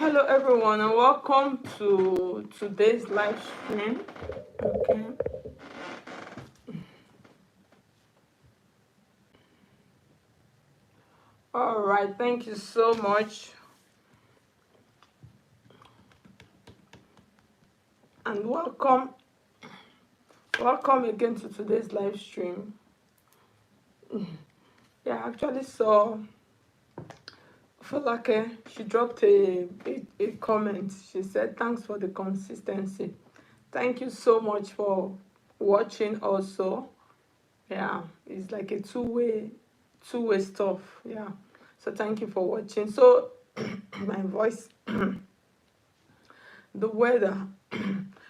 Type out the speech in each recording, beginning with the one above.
Hello everyone and welcome to today's live stream. Okay. All right, thank you so much. And welcome again to today's live stream. Yeah, I actually saw Falake, she dropped a comment. She said, thanks for the consistency. Thank you so much for watching also. Yeah, it's like a two-way stuff. Yeah. So thank you for watching. So my voice, the weather.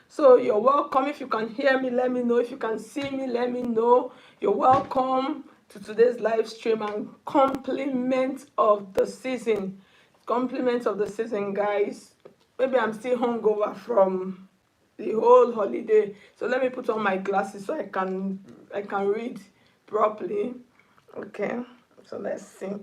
So you're welcome. If you can hear me, let me know. If you can see me, let me know. You're welcome to today's live stream and compliment of the season. Compliments of the season, guys. Maybe I'm still hungover from the whole holiday. So let me put on my glasses so I can read properly. Okay. So let's see.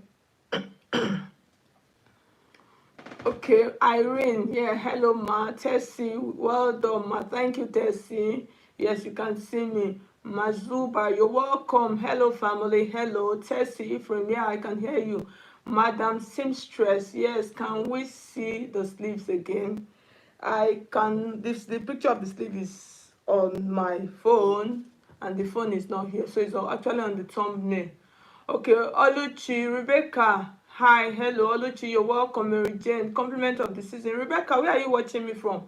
Okay, Irene, yeah, hello ma. Tessie, well done ma. Thank you, Tessie. Yes, you can see me. Mazuba, you're welcome. Hello family, hello. Tessie, Ephraim, yeah, I can hear you. Madam Simstress, yes, can we see the sleeves again? I can, the picture of the sleeve is on my phone and the phone is not here, so it's actually on the thumbnail. Okay, Oluchi, Rebecca, hi, hello, Oluchi, you're welcome. Mary Jane, compliment of the season. Rebecca, where are you watching me from?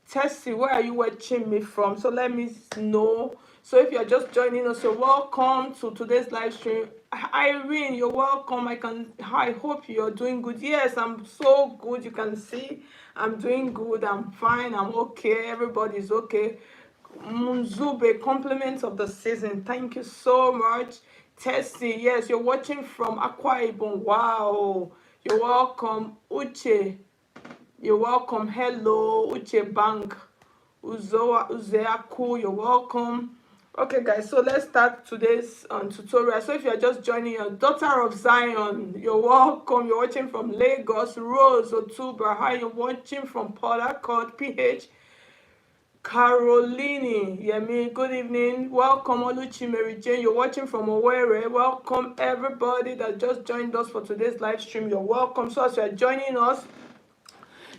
Tessie, where are you watching me from? So let me know. So if you're just joining us, you're welcome to today's live stream. Irene, you're welcome. I hope you're doing good. Yes, I'm so good. You can see I'm doing good. I'm fine. I'm okay. Everybody's okay. Munzube, compliments of the season. Thank you so much. Tessie, yes, you're watching from Akwa Ibom. Wow. You're welcome. Uche, you're welcome. Hello, Uche Bank. Uzeaku, you're welcome. Okay, guys, so let's start today's tutorial. So if you're just joining your daughter of Zion, you're welcome. You're watching from Lagos. Rose Otuba, hi, you're watching from Port Harcourt, PH. Caroline, Yemi, good evening. Welcome, Oluchi, Mary Jane. You're watching from Owerri. Welcome, everybody that just joined us for today's live stream. You're welcome. So as you're joining us,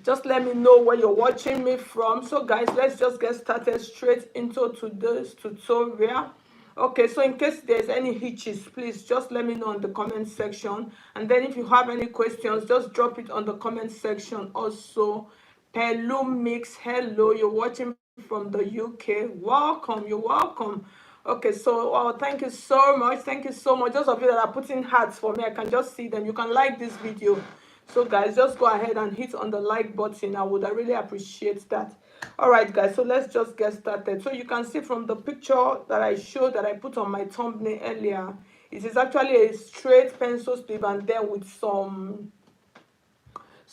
just let me know where you're watching me from. So guys, let's just get started straight into today's tutorial. Okay, so in case there's any hitches, please just let me know in the comment section. And then if you have any questions, just drop it on the comment section also. Hello Mix, hello, you're watching from the UK. Welcome, you're welcome. Okay, so thank you so much. Thank you so much. Those of you that are putting hearts for me, I can just see them. You can like this video. So guys, just go ahead and hit on the like button. I really appreciate that. All right guys, so let's just get started. So you can see from the picture that I showed, that I put on my thumbnail earlier, it is actually a straight pencil sleeve and then with some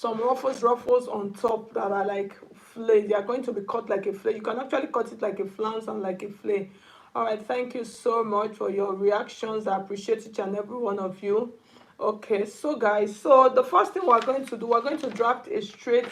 ruffles on top that are like flay. They are going to be cut like a flay. You can actually cut it like a flounce and like a flay. All right, thank you so much for your reactions. I appreciate each and every one of you. Okay, so guys, so the first thing we're going to do, we're going to draft a straight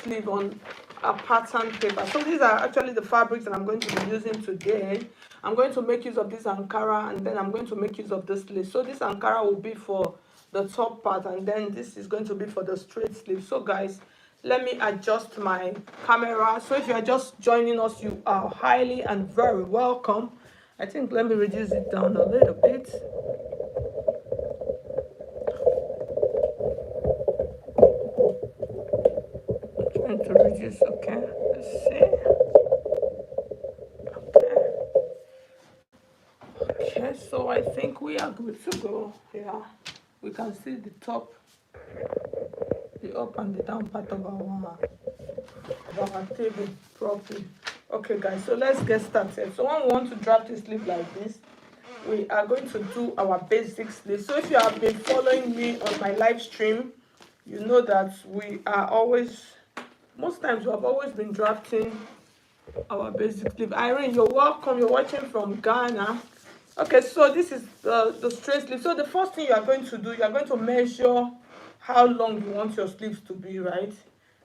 sleeve on a pattern paper. So these are actually the fabrics that I'm going to be using today. I'm going to make use of this Ankara and then I'm going to make use of this sleeve. So this Ankara will be for the top part and then this is going to be for the straight sleeve. So guys, let me adjust my camera. So if you are just joining us, you are highly and very welcome. I think let me reduce it down a little bit. I'm trying to reduce. Okay, let's see. Okay, so I think we are good to go. Yeah, we can see the top, the up and the down part of our table properly. Okay guys, so let's get started. So when we want to draft a sleeve like this, we are going to do our basic sleeve. So if you have been following me on my live stream, you know that we are always, most times we have always been drafting our basic sleeve. Irene, you're welcome. You're watching from Ghana. Okay, so this is the straight sleeve. So the first thing you are going to do, you are going to measure how long you want your sleeves to be, right?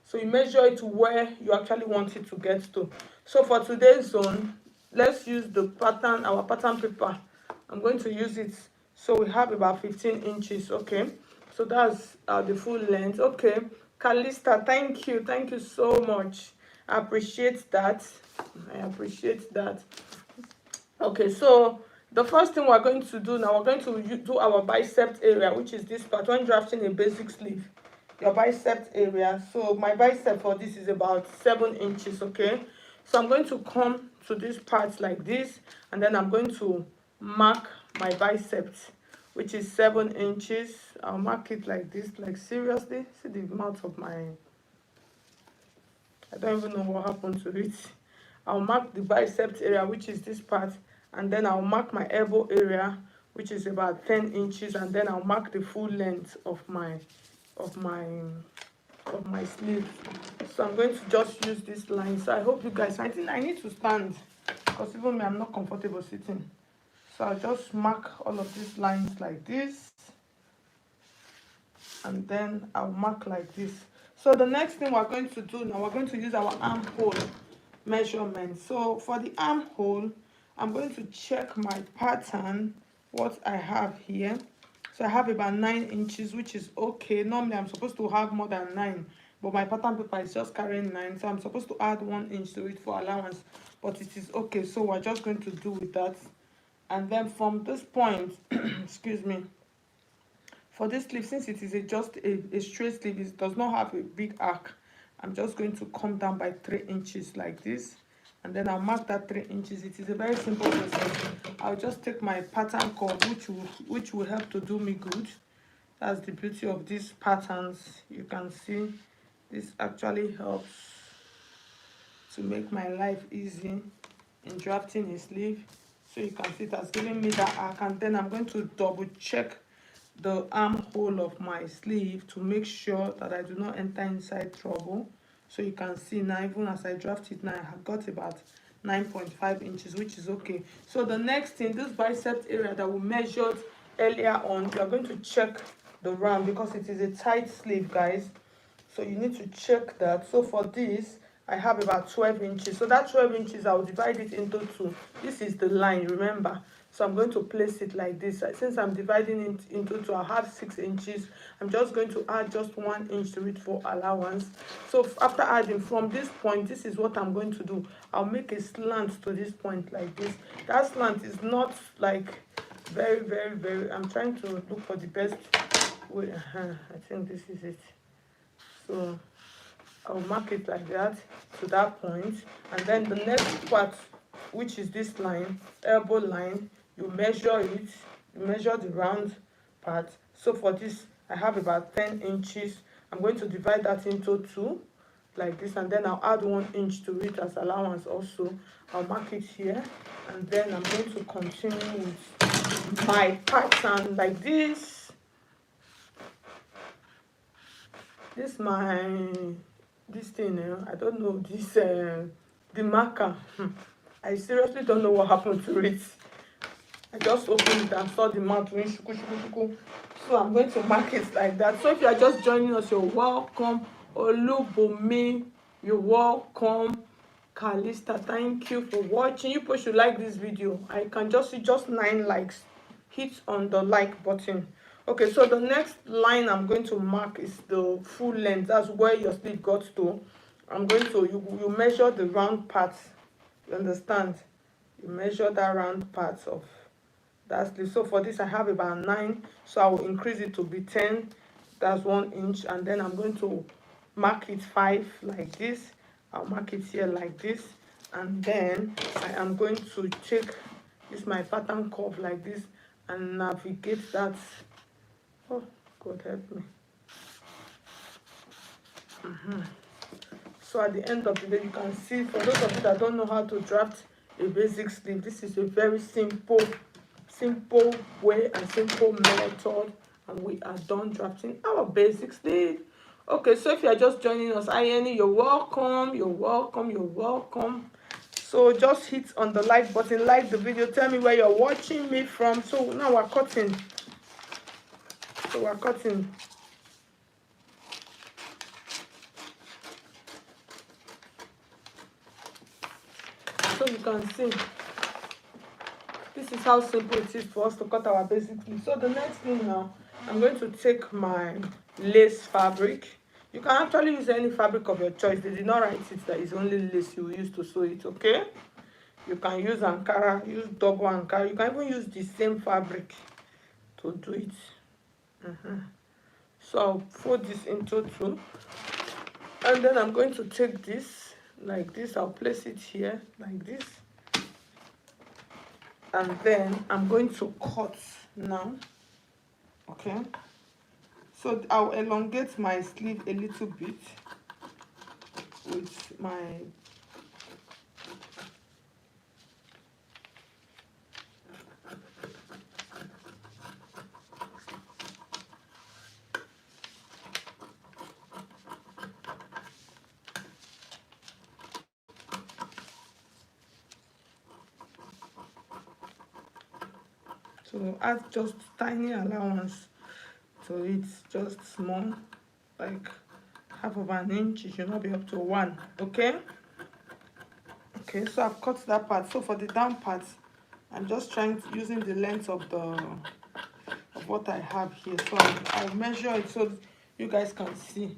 So you measure it to where you actually want it to get to. So for today's zone, let's use the pattern, our pattern paper. I'm going to use it. So we have about 15 inches, okay? So that's the full length. Okay, Calista, thank you so much. I appreciate that. I appreciate that. Okay, so the first thing we're going to do now, we're going to do our bicep area, which is this part when drafting a basic sleeve. Your bicep area. So my bicep for this is about 7 inches, okay? So I'm going to come to this part like this, and then I'm going to mark my biceps, which is 7 inches. I'll mark it like this, like seriously. See the mouth of my, I don't even know what happened to it. I'll mark the biceps area, which is this part, and then I'll mark my elbow area, which is about 10 inches, and then I'll mark the full length of my of my of my sleeve. So I'm going to just use this line. So I hope you guys, I think I need to stand because even me, I'm not comfortable sitting. So I'll just mark all of these lines like this, and then I'll mark like this. So the next thing we're going to do now, we're going to use our armhole measurement. So for the armhole, I'm going to check my pattern, what I have here. So I have about 9 inches, which is okay. Normally I'm supposed to have more than 9, but my pattern paper is just carrying 9, so I'm supposed to add 1 inch to it for allowance, but it is okay. So we're just going to do with that. And then from this point excuse me, for this sleeve, since it is just a straight sleeve, it does not have a big arc, I'm just going to come down by 3 inches like this, and then I'll mark that 3 inches. It is a very simple process. I'll just take my pattern curve, which will help to do me good. That's the beauty of these patterns. You can see this actually helps to make my life easy in drafting a sleeve. So you can see it has given me that arc, and then I'm going to double check the armhole of my sleeve to make sure that I do not enter inside trouble. So you can see now, even as I draft it now, I have got about 9.5 inches, which is okay. So the next thing, this bicep area that we measured earlier on, we are going to check the round because it is a tight sleeve, guys. So you need to check that. So for this, I have about 12 inches. So that 12 inches, I'll divide it into 2. This is the line, remember. So I'm going to place it like this. Since I'm dividing it into 2, I'll have 6 inches. I'm just going to add just 1 inch to it for allowance. So after adding from this point, this is what I'm going to do. I'll make a slant to this point like this. That slant is not like very, I'm trying to look for the best way. I think this is it. So I'll mark it like that to that point, and then the next part, which is this line, elbow line, you measure it, you measure the round part. So for this, I have about 10 inches. I'm going to divide that into 2 like this, and then I'll add 1 inch to it as allowance also. I'll mark it here, and then I'm going to continue with my pattern like this. This thing, I don't know, this the marker, I seriously don't know what happened to it. I just opened it and saw the mouth doing shuku shuku shuku. So I'm going to mark it like that. So if you are just joining us, you're welcome. Olubomi, you're welcome. Calista, thank you for watching. You people should like this video. I can just see just 9 likes. Hit on the like button. Okay, so the next line I'm going to mark is the full length. That's where your sleeve got to. I'm going to, you measure the round part. You understand? You measure that round part of that sleeve. So for this, I have about 9. So I will increase it to be 10. That's 1 inch. And then I'm going to mark it 5 like this. I'll mark it here like this. And then I am going to take this my pattern curve like this and navigate that. Oh, God help me. So at the end of the day, you can see, for those of you that don't know how to draft a basic sleeve, this is a very simple way and simple method, and we are done drafting our basic sleeve. Okay, so if you are just joining us, Ayeni, you're welcome. So just hit on the like button, like the video, tell me where you're watching me from. So now we're cutting. So we're cutting. So you can see, this is how simple it is for us to cut our basic sleeve. So the next thing now, I'm going to take my lace fabric. You can actually use any fabric of your choice. They did not write it that it's only lace you will use to sew it, okay? You can use Ankara, use double Ankara. You can even use the same fabric to do it. So I'll fold this into two. And then I'm going to take this like this. I'll place it here like this. And then I'm going to cut now. Okay. So I'll elongate my sleeve a little bit with my so add just tiny allowance to it, just small, like half of an inch. It should not be up to 1. Okay. Okay, so I've cut that part. So for the down part, I'm just trying to using the length of what I have here. So I'll measure it so you guys can see,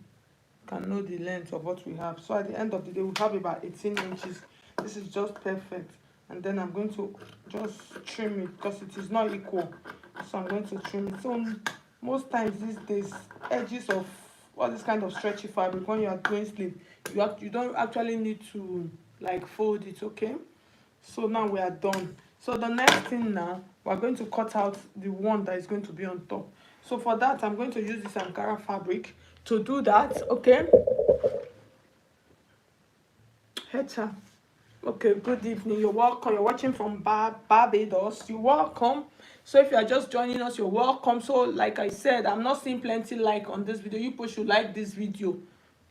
can know the length of what we have. So at the end of the day, we have about 18 inches. This is just perfect. And then I'm going to just trim it because it is not equal. So I'm going to trim it. So most times these days, edges of all this kind of stretchy fabric, when you are doing sleeve, you don't actually need to like fold it, okay? So now we are done. So the next thing now, we're going to cut out the one that is going to be on top. So for that, I'm going to use this Ankara fabric to do that, okay? Hecha. Okay, good evening. You're welcome. You're watching from Barbados. You're welcome. So if you are just joining us, you're welcome. So like I said, I'm not seeing plenty like on this video. You people should like this video.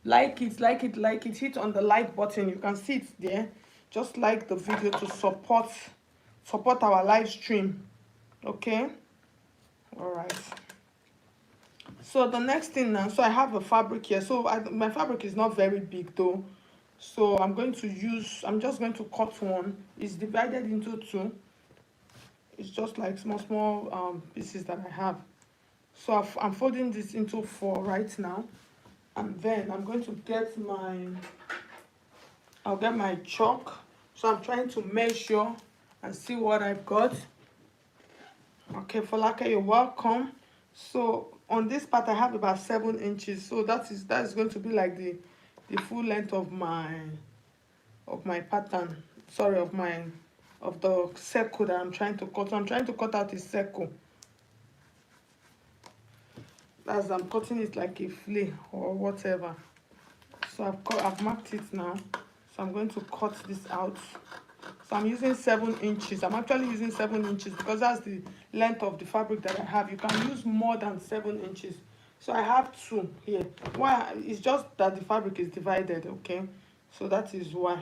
Like it, like it, like it. Hit on the like button. You can see it there. Just like the video to support our live stream. Okay. All right. So the next thing now, so I have a fabric here. So my fabric is not very big though. So I'm just going to cut one. It's divided into two. It's just like small pieces that I have. So I'm folding this into 4 right now. And then I'm going to get I'll get my chalk. So I'm trying to measure and see what I've got. Okay, Folake, you're welcome. So on this part I have about 7 inches. So that is going to be like the full length of my pattern. Sorry, of the circle that I'm trying to cut. So I'm trying to cut out a circle. As I'm cutting it like a flea or whatever. So I've marked it now. So I'm going to cut this out. So I'm using 7 inches. I'm actually using 7 inches because that's the length of the fabric that I have. You can use more than 7 inches. So I have 2 here. Why? It's just that the fabric is divided, okay? So that is why.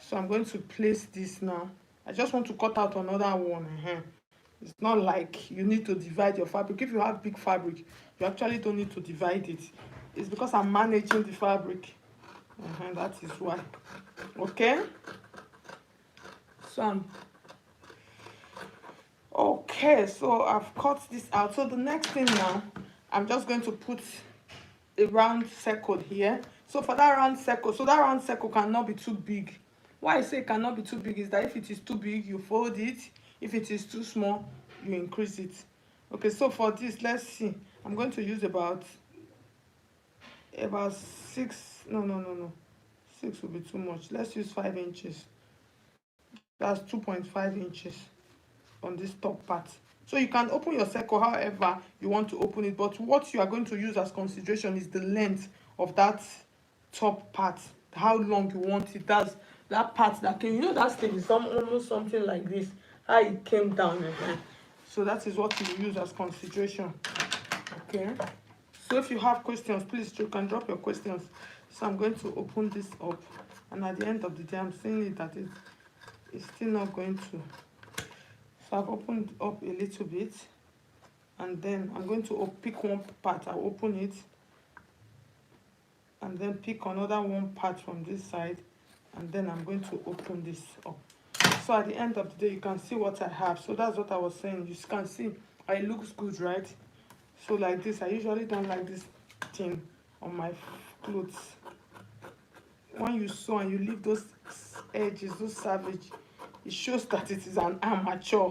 So I'm going to place this now. I just want to cut out another one. It's not like you need to divide your fabric. If you have big fabric, you actually don't need to divide it. It's because I'm managing the fabric. That is why. Okay? So okay, so I've cut this out. So the next thing now, I'm just going to put a round circle here. So for that round circle, that round circle cannot be too big. Why I say it cannot be too big is that if it is too big, you fold it. If it is too small, you increase it. Okay, so for this, let's see. I'm going to use about 6. No. 6 will be too much. Let's use 5 inches. That's 2.5 inches on this top part. So you can open your circle however you want to open it, but what you are going to use as consideration is the length of that top part, how long you want it. That's that part that came, that thing is almost something like this, how it came down again. So that is what you use as consideration. Okay, so if you have questions, please you can drop your questions. So I'm going to open this up, and at the end of the day I'm seeing it that it's still not going to. So I've opened up a little bit, and then I'm going to pick one part. I'll open it, and then pick another one part from this side, and then I'm going to open this up. So at the end of the day, you can see what I have. So that's what I was saying. You can see it looks good, right? So like this, I usually don't like this thing on my clothes. When you sew and you leave those edges, those savage, it shows that it is an amateur.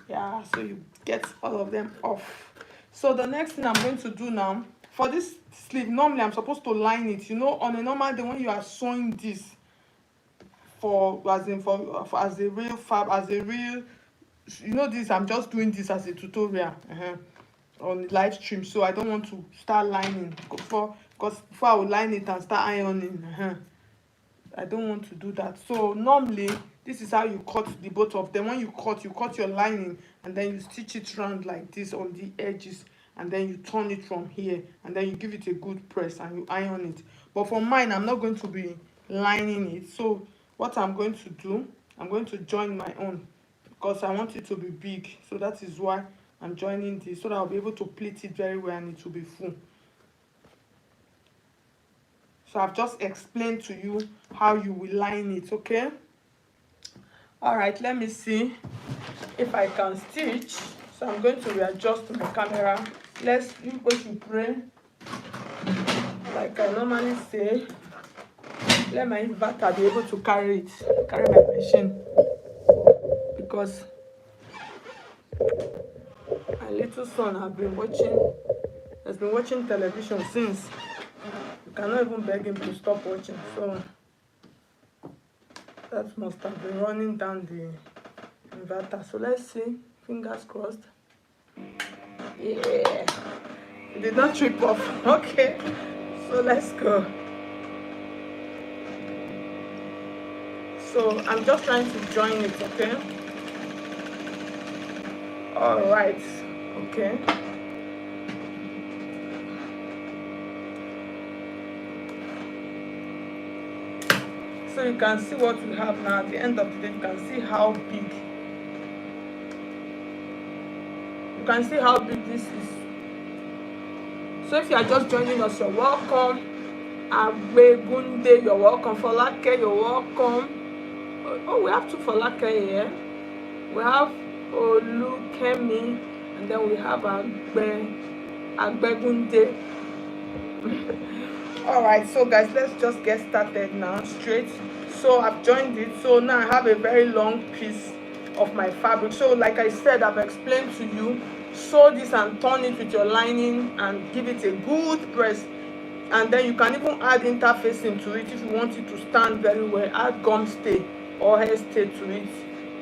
Yeah, so you get all of them off. So the next thing I'm going to do now, for this sleeve, normally I'm supposed to line it. You know, on a normal day when you are sewing this for as a real fab, as a real, you know, this, I'm just doing this as a tutorial on the live stream, so I don't want to start lining because before I will line it and start ironing. I don't want to do that. So normally this is how you cut the both of them. When you cut your lining, and then you stitch it round like this on the edges, and then you turn it from here, and then you give it a good press and you iron it. But for mine, I'm not going to be lining it. So what I'm going to do, I'm going to join my own because I want it to be big. So that is why I'm joining this, so that I'll be able to pleat it very well and it will be full. So I've just explained to you how you will line it, okay? All right, let me see if I can stitch. So I'm going to readjust my camera. You go to pray. Like I normally say, let my inverter be able to carry my machine. Because my little son has been watching television since. You cannot even beg him to stop watching. So that must have been running down the inverter. So let's see. Fingers crossed. Yeah. It did not trip off. Okay. So let's go. So I'm just trying to join it, okay? All right. Okay. So you can see what we have now. At the end of the day, you can see how big. You can see how big this is. So if you are just joining us, you're welcome. Agbegunde, you're welcome. Folake, you're welcome. Oh, we have two Folake here. We have Olukemi, and then we have Agbegunde. All right, so guys, let's just get started now straight. So I've joined it. So now I have a very long piece of my fabric. So like I said, I've explained to you, sew this and turn it with your lining and give it a good press. And then you can even add interfacing to it if you want it to stand very well. Add gum stay or hair stay to it.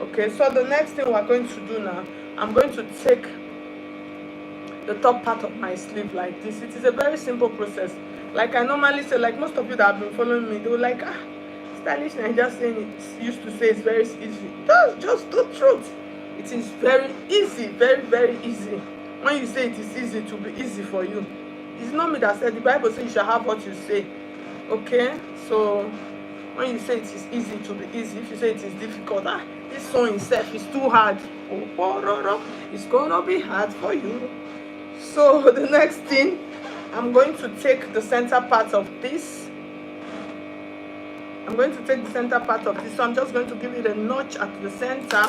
Okay, so the next thing we're going to do now, I'm going to take the top part of my sleeve like this. It is a very simple process. Like I normally say, like most of you that have been following me, they were like, stylish Naija saying it used to say it's very easy. That's just the truth. It is very easy, very, very easy. When you say it is easy, to be easy for you. It's not me that said, the Bible says you shall have what you say. Okay? So when you say it is easy, to be easy. If you say it is difficult, this sewing itself is too hard. It's gonna be hard for you. So the next thing, I'm going to take the center part of this. So I'm just going to give it a notch at the center.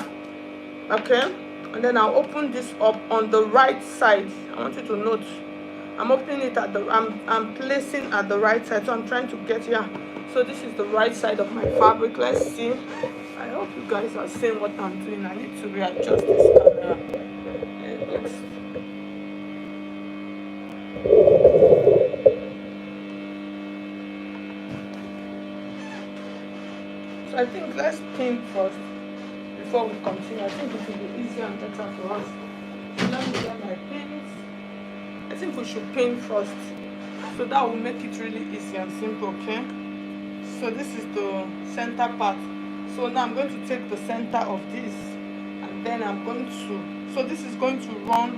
Okay? And then I'll open this up on the right side. I want you to note, I'm opening it at I'm placing at the right side. So I'm trying to get here. So this is the right side of my fabric. Let's see. I hope you guys are seeing what I'm doing. I need to readjust this camera. So I think let's pin first before we continue. I think it will be easier and better for us. So let me get my pins. I think we should pin first. So that will make it really easy and simple, okay? So this is the center part. So now I'm going to take the center of this, and then I'm going to, so this is going to run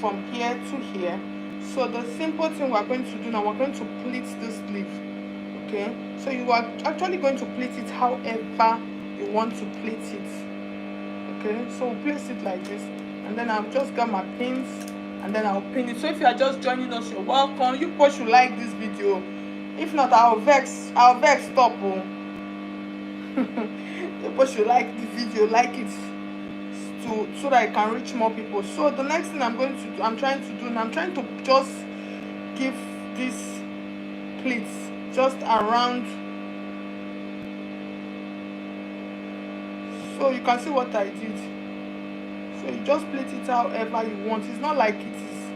from here to here. So the simple thing we're going to do now, we're going to pleat the sleeve. Okay, so you are actually going to pleat it however you want to pleat it. Okay, so we'll place it like this, and then I'll just get my pins, and then I'll pin it. So if you are just joining us, you're welcome. You both should like this video. If not, I'll vex stop. Oh. You both should like the video, like it, so that I can reach more people. So the next thing I'm trying to just give these pleats just around, so you can see what I did. So you just pleat it however you want. It's not like it is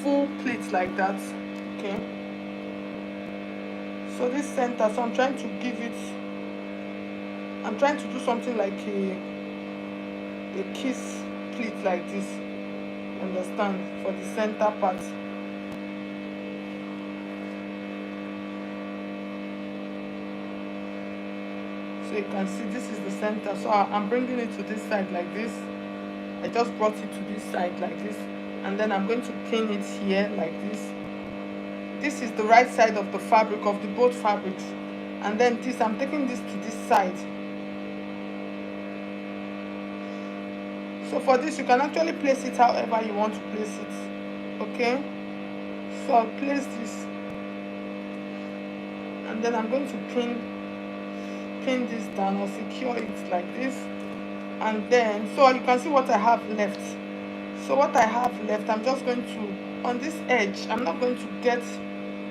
full pleat like that. Okay, so this center, so I'm trying to do something like a kiss pleat like this, understand, for the center part. So you can see this is the center, so I'm bringing it to this side like this. I just brought it to this side like this, and then I'm going to pin it here like this. This is the right side of the fabric, of the both fabrics, and then this, I'm taking this to this side. So for this, you can actually place it however you want to place it. Okay, so I'll place this, and then I'm going to pin this down or secure it like this. And then, so you can see what I have left. So what I have left, I'm just going to, on this edge, I'm not going to get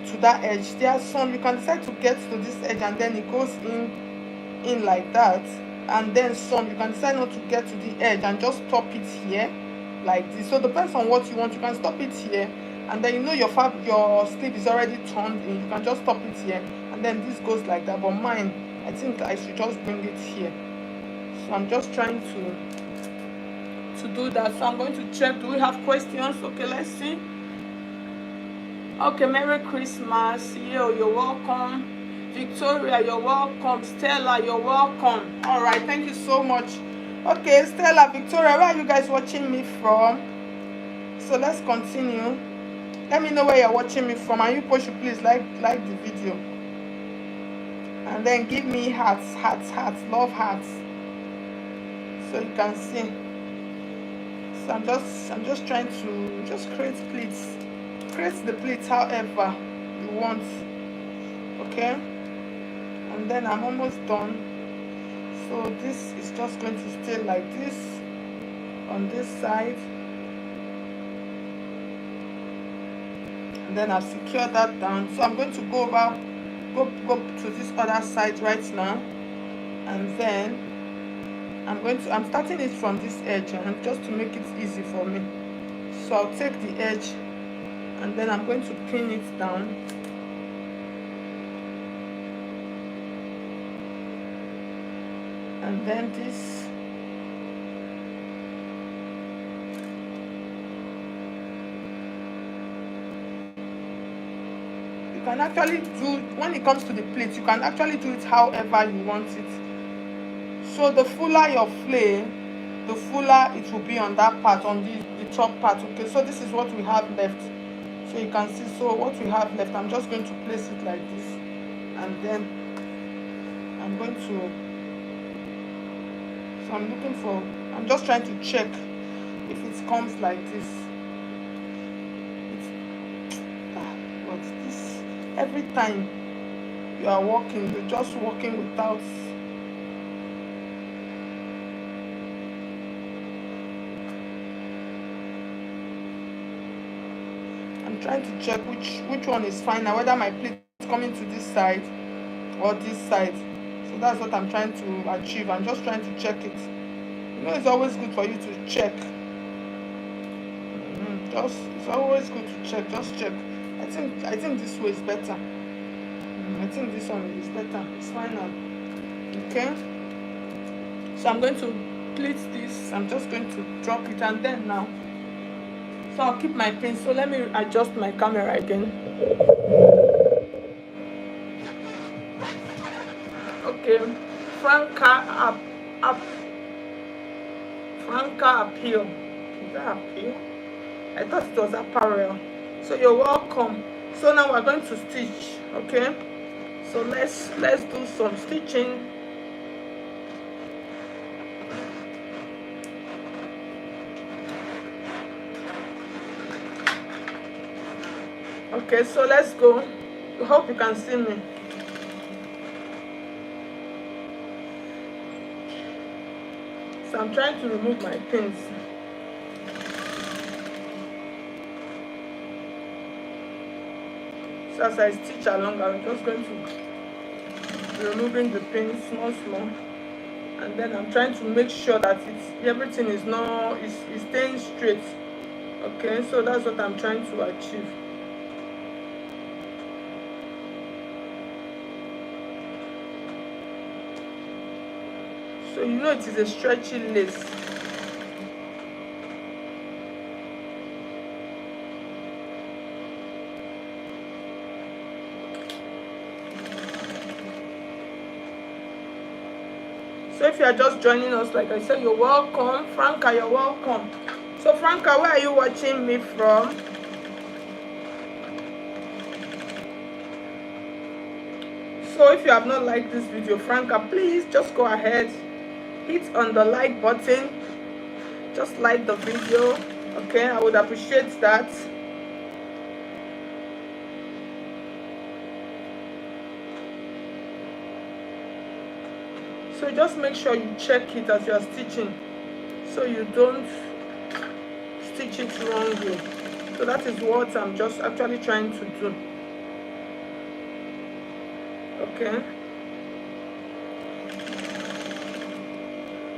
to that edge. There are some, you can decide to get to this edge and then it goes in like that. And then some, you can decide not to get to the edge and just stop it here like this. So depends on what you want. You can stop it here, and then you know your sleeve is already turned in. You can just stop it here, and then this goes like that. But mine, I think I should just bring it here. So I'm just trying to do that. So I'm going to check, do we have questions? Okay, let's see. Okay, Merry Christmas. Yo, you're welcome. Victoria, you're welcome. Stella, you're welcome. All right, thank you so much. Okay, Stella, Victoria, where are you guys watching me from? So let's continue. Let me know where you're watching me from, and you push, please like the video, and then give me hearts, love hearts, so you can see. So I'm just trying to just create the pleats however you want. Okay, and then I'm almost done. So this is just going to stay like this on this side, and then I've secured that down. So I'm going to go to this other side right now, and then I'm starting it from this edge, and just to make it easy for me. So I'll take the edge, and then I'm going to pin it down. And then this, you can actually do, when it comes to the pleats, you can actually do it however you want it. So the fuller your flay, the fuller it will be on that part, on the top part. Okay, so this is what we have left. So you can see, so what we have left, I'm just going to place it like this, and then I'm going to, so I'm just trying to check if it comes like this. But this, every time you are walking, you're just walking without, I'm trying to check which one is fine now, whether my plate is coming to this side or this side. So that's what I'm trying to achieve. I'm just trying to check it. You know, it's always good for you to check. It's always good to check. Just check. I think this way is better. I think this one is better. It's fine now. Okay. So I'm going to pleat this. I'm just going to drop it, and then now. So I'll keep my pin. So let me adjust my camera again. Okay, Franca Appeal. Is that Appeal? I thought it was apparel. So you're welcome. So now we're going to stitch. Okay, so So let's do some stitching. Okay, so let's go. I hope you can see me. So I'm trying to remove my pins. So as I stitch along, I'm just going to be removing the pins small. And then I'm trying to make sure that everything is staying straight. Okay, so that's what I'm trying to achieve. So you know it is a stretchy lace. So if you are just joining us, like I said, you're welcome. Franca, you're welcome. So Franca, where are you watching me from? So if you have not liked this video, Franca, please just go ahead, hit on the like button. Just like the video, okay? I would appreciate that. So just make sure you check it as you are stitching, so you don't stitch it wrongly. So that is what I'm just actually trying to do. Okay.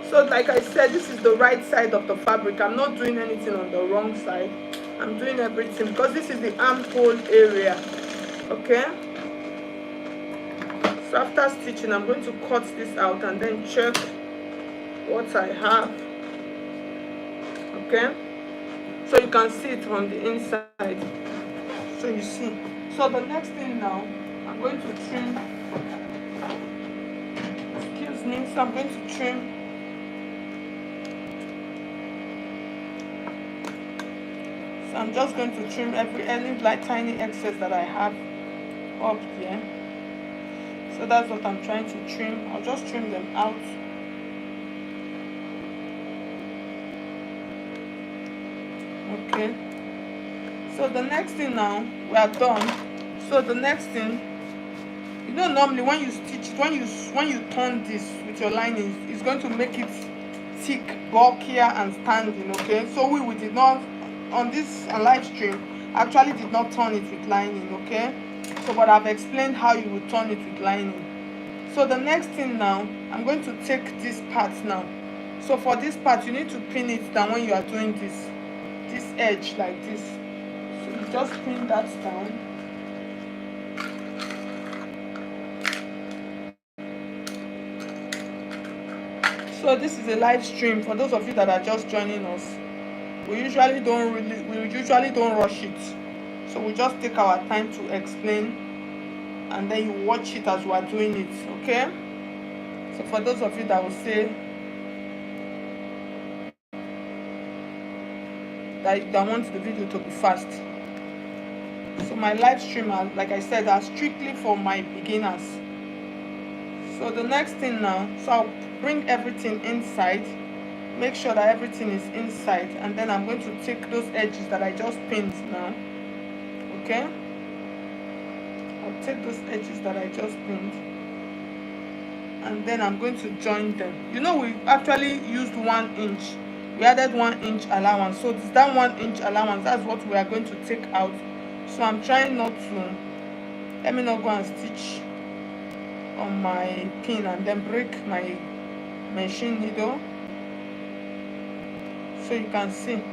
So like I said, this is the right side of the fabric. I'm not doing anything on the wrong side. I'm doing everything because this is the armhole area. Okay. So after stitching, I'm going to cut this out and then check what I have. Okay, so you can see it from the inside. So you see. So the next thing now, I'm going to trim. Excuse me. So I'm going to trim. So I'm just going to trim any like tiny excess that I have up here. So that's what I'm trying to trim. I'll just trim them out. Okay. So the next thing now, we are done. So the next thing, you know, normally when you stitch, when you turn this with your lining, it's going to make it thick, bulkier, and standing. Okay. So we did not on this live stream actually did not turn it with lining. Okay. So but I've explained how you would turn it with lining. So the next thing now, I'm going to take this part now. So for this part, you need to pin it down when you are doing this edge like this. So you just pin that down. So this is a live stream for those of you that are just joining us. We usually don't rush it. So we just take our time to explain, and then you watch it as we are doing it. Okay. So for those of you that will say that want the video to be fast, so my live stream, like I said, are strictly for my beginners. So the next thing now, so I'll bring everything inside, make sure that everything is inside, and then I'm going to take those edges that I just pinned now. Okay, I'll take those edges that I just pinned, and then I'm going to join them. You know, we actually used 1 inch. We added 1 inch allowance. So it's that 1 inch allowance, that's what we are going to take out. So I'm trying not to, let me not go and stitch on my pin and then break my machine needle. So you can see.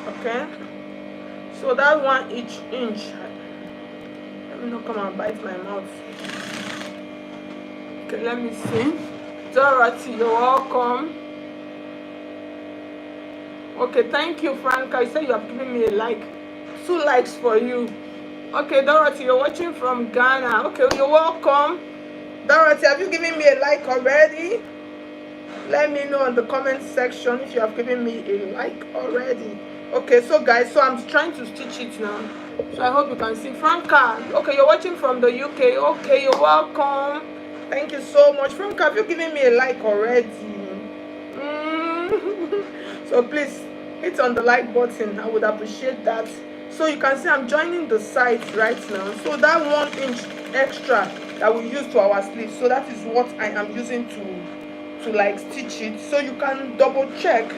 Okay. So that 1 inch, let me not come and bite my mouth. Okay, let me see. Dorothy, you're welcome. Okay, thank you, Franca. You said you have given me a like. 2 likes for you. Okay, Dorothy, you're watching from Ghana. Okay, you're welcome. Dorothy, have you given me a like already? Let me know in the comment section if you have given me a like already. Okay, so guys, so I'm trying to stitch it now. So I hope you can see. Franca, okay, you're watching from the UK. Okay, you're welcome. Thank you so much. Franca, have you given me a like already? So please hit on the like button. I would appreciate that. So you can see I'm joining the sides right now. So that 1 inch extra that we use to our sleeve, so that is what I am using to like stitch it. So you can double check.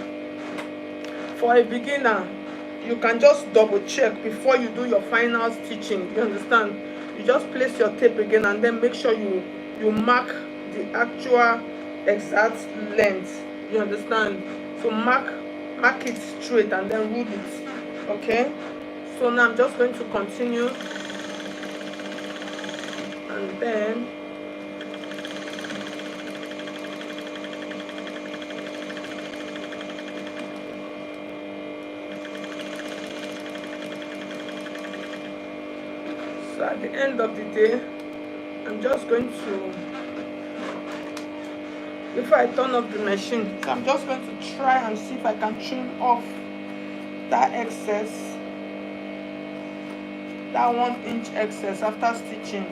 For a beginner, you can just double check before you do your final stitching. You understand? You just place your tape again and then make sure you mark the actual exact length. You understand? So mark it straight and then rule it. Okay, so now I'm just going to continue, and then so at the end of the day, I'm just going to, before I turn off the machine, so I'm just going to try and see if I can trim off that excess, that 1 inch excess after stitching.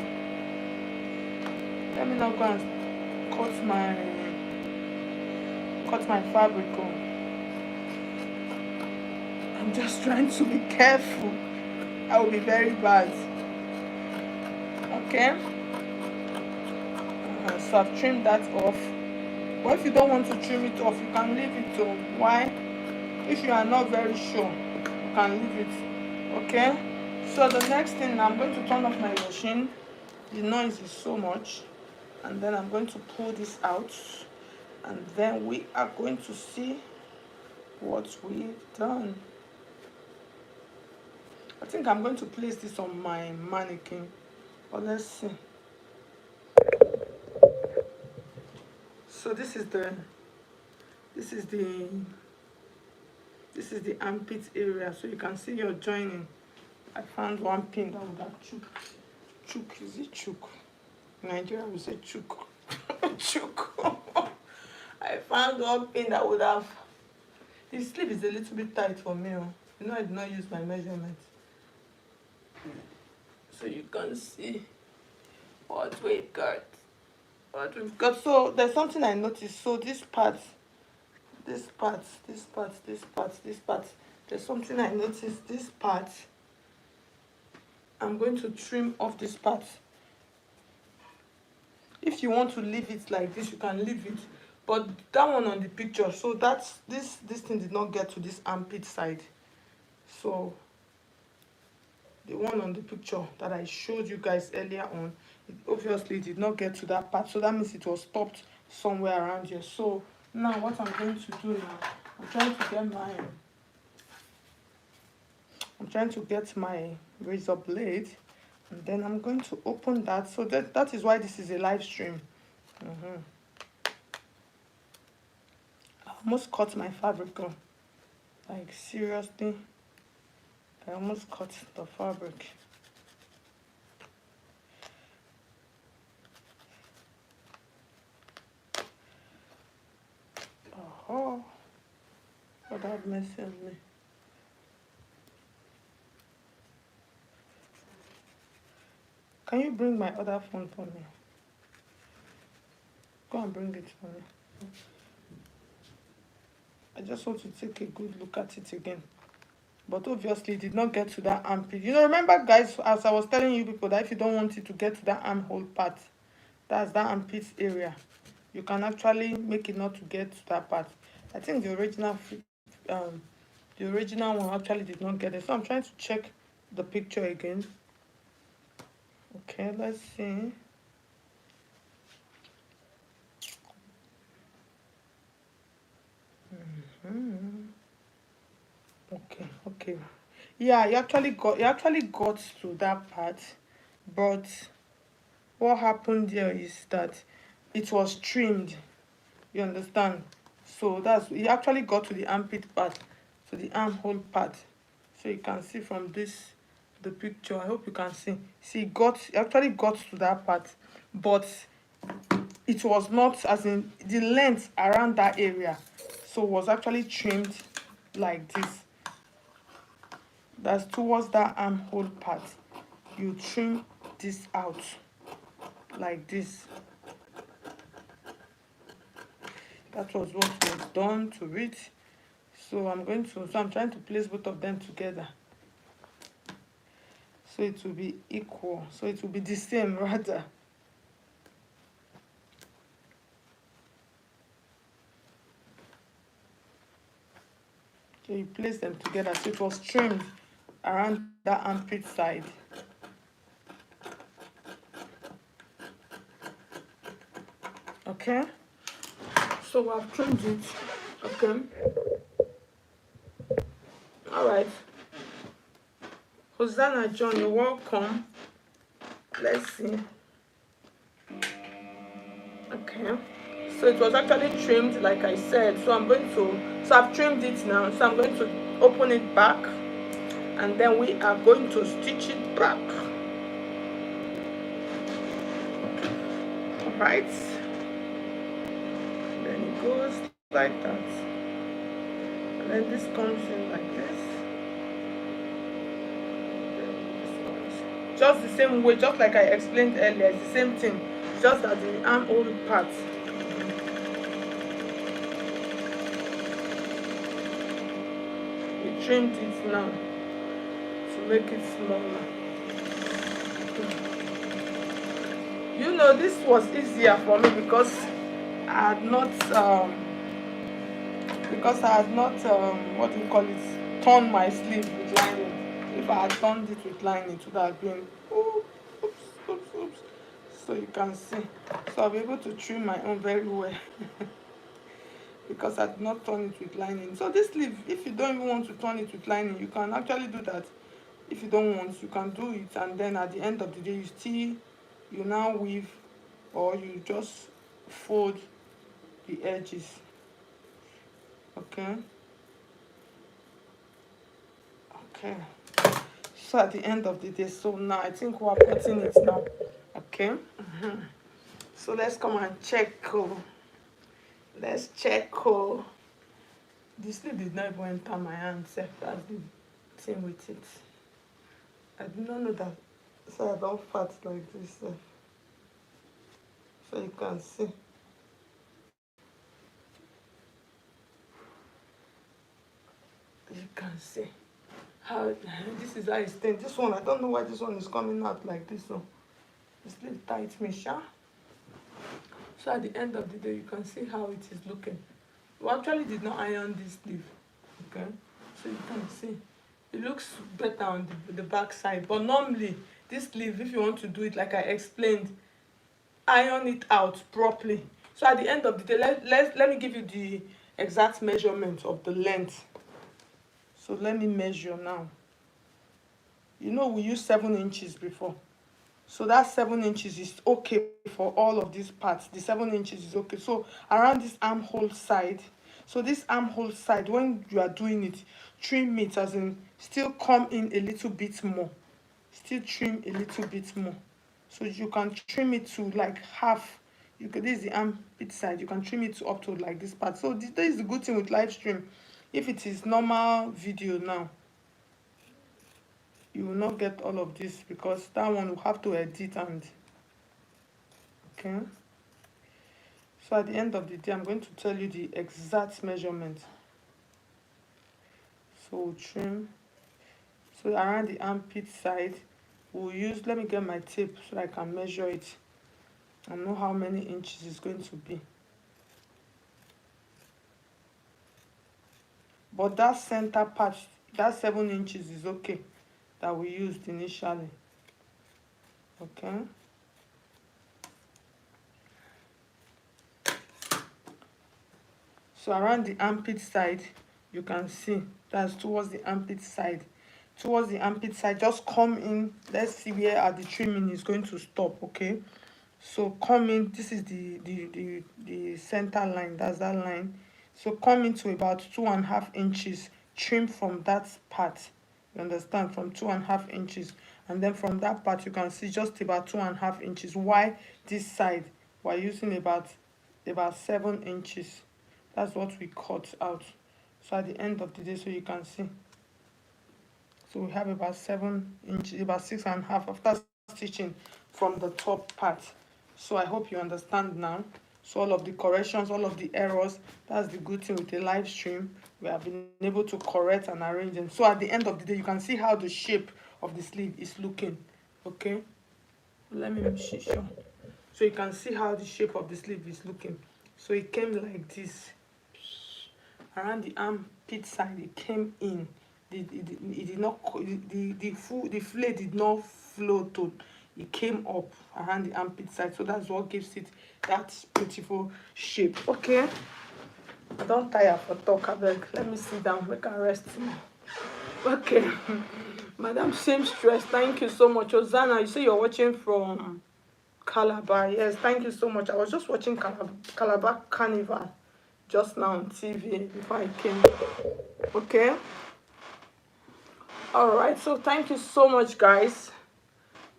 Let me not go and cut my fabric on. I'm just trying to be careful. I will be very bad. Okay, so I've trimmed that off. But if you don't want to trim it off, you can leave it to. Why? If you are not very sure, you can leave it. Okay, so the next thing, I'm going to turn off my machine. The noise is so much, and then I'm going to pull this out, and then we are going to see what we've done. I think I'm going to place this on my mannequin, but let's see. So this is the armpit area, so you can see your joining. I found one pin that would have chook. Is it chook? Nigeria would say chook. Chook. I found one pin that would have. The sleeve is a little bit tight for me. You know, I did not use my measurement. So you can see what we've got. So there's something I noticed. So this part, there's something I noticed. This part, I'm going to trim off this part. If you want to leave it like this, you can leave it, but that one on the picture, so that's this thing did not get to this armpit side. So the one on the picture that I showed you guys earlier on, it obviously did not get to that part, so that means it was stopped somewhere around here. So now what I'm going to do now, I'm trying to get my razor blade, and then I'm going to open that. So that is why this is a live stream. I almost cut my fabric on. Like seriously, I almost cut the fabric. Oh, God have mercy on me. Can you bring my other phone for me? Go and bring it for me. I just want to take a good look at it again. But obviously it did not get to that armpit. You know, remember guys, as I was telling you people, that if you don't want it to get to that armhole part, that's that armpit area, you can actually make it not to get to that part. I think the original one actually did not get it. So I'm trying to check the picture again. Okay, let's see. Okay. Yeah, you actually got to that part, but what happened there is that it was trimmed. You understand? So you actually got to the armpit part, to the armhole part. So you can see from the picture. I hope you can see. See, it actually got to that part, but it was not, as in the length around that area, so was actually trimmed like this. that's towards that armhole part, you trim this out like this. That was what was done to it. So I'm trying to place both of them together, so it will be equal, so it will be the same rather. So you place them together, so it was trimmed around that armpit side. Okay, so I've trimmed it. Okay, all right. Hosanna John, you're welcome. Let's see. Okay, so it was actually trimmed like I said, so I've trimmed it now, so I'm going to open it back, and then we are going to stitch it back. All right, then it goes like that, and then this comes in like this. Just the same way, just like I explained earlier, it's the same thing, just that the armhole part. We trimmed it now to make it smaller. You know, this was easier for me because I had not what do you call it, torn my sleeve with lining. If I had turned it with lining, it would have been oops. So you can see, so I'll be able to trim my own very well because I did not turn it with lining. So this sleeve, if you don't even want to turn it with lining, you can actually do that. If you don't want, you can do it, and then at the end of the day, you now weave, or you just fold the edges. Okay, so at the end of the day, so now I think we're putting it now. Okay, so let's come and check. Let's check. The sleeve did not even enter my hand, sef. That's the thing with it. I did not know that. So I don't fat like this, sef. So you can see. You can see how this is how it's stained. This one, I don't know why this one is coming out like this. So the sleeve tight me, sha. So at the end of the day, you can see how it is looking. We actually did not iron this sleeve. Okay, so you can see it looks better on the back side. But normally this sleeve, if you want to do it like I explained, iron it out properly. So at the end of the day, let me give you the exact measurement of the length. So let me measure now. You know, we used 7 inches before, so that 7 inches is okay for all of these parts. The 7 inches is okay. So around this armhole side, so this armhole side, when you are doing it, trim it, as in still come in a little bit more, still trim a little bit more, so you can trim it to like half. You could, this is the armpit side, you can trim it to up to like this part. So this is the good thing with live stream. If it is normal video now, you will not get all of this, because that one will have to edit. And okay, so at the end of the day, I'm going to tell you the exact measurement. So we'll trim, so around the armpit side, we'll use, let me get my tape so I can measure it and know how many inches it's going to be. But that center part, that 7 inches is okay, that we used initially. Okay, so around the armpit side, you can see that's towards the armpit side. Towards the armpit side, just come in. Let's see where the trimming is going to stop. Okay, so come in. This is the center line, that's that line. So come into about 2.5 inches, trim from that part. You understand? From 2.5 inches, and then from that part you can see just about 2.5 inches. Why this side we're using about 7 inches. That's what we cut out. So at the end of the day, so you can see, So we have about 7 inches, about 6.5 after stitching from the top part. So I hope you understand now. So all of the corrections, all of the errors, that's the good thing with a live stream. We have been able to correct and arrange them. So at the end of the day, you can see how the shape of the sleeve is looking. Okay, let me show you. So you can see how the shape of the sleeve is looking. So it came like this. Around the armpit side, it came in. It did not, the flare did not flow to, it came up around the armpit side. So that's what gives it that beautiful shape. Okay, I don't tire for talk, abeg. Let me sit down, make I rest now. Okay. Madam Seamstress, thank you so much. Hosanna, you say you're watching from Calabar. Yes, thank you so much. I was just watching Calabar Carnival just now on TV before I came. Okay. All right. So thank you so much, guys.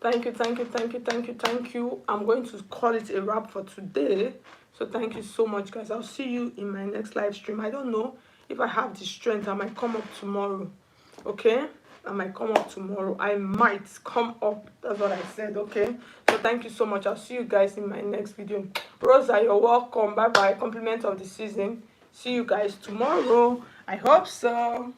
Thank you, thank you, thank you, thank you, thank you. I'm going to call it a wrap for today. So thank you so much, guys. I'll see you in my next live stream. I don't know if I have the strength. I might come up tomorrow. Okay, I might come up tomorrow. I might come up. That's what I said. Okay, so thank you so much. I'll see you guys in my next video. Rosa, you're welcome. Bye bye. Compliment of the season. See you guys tomorrow. I hope so.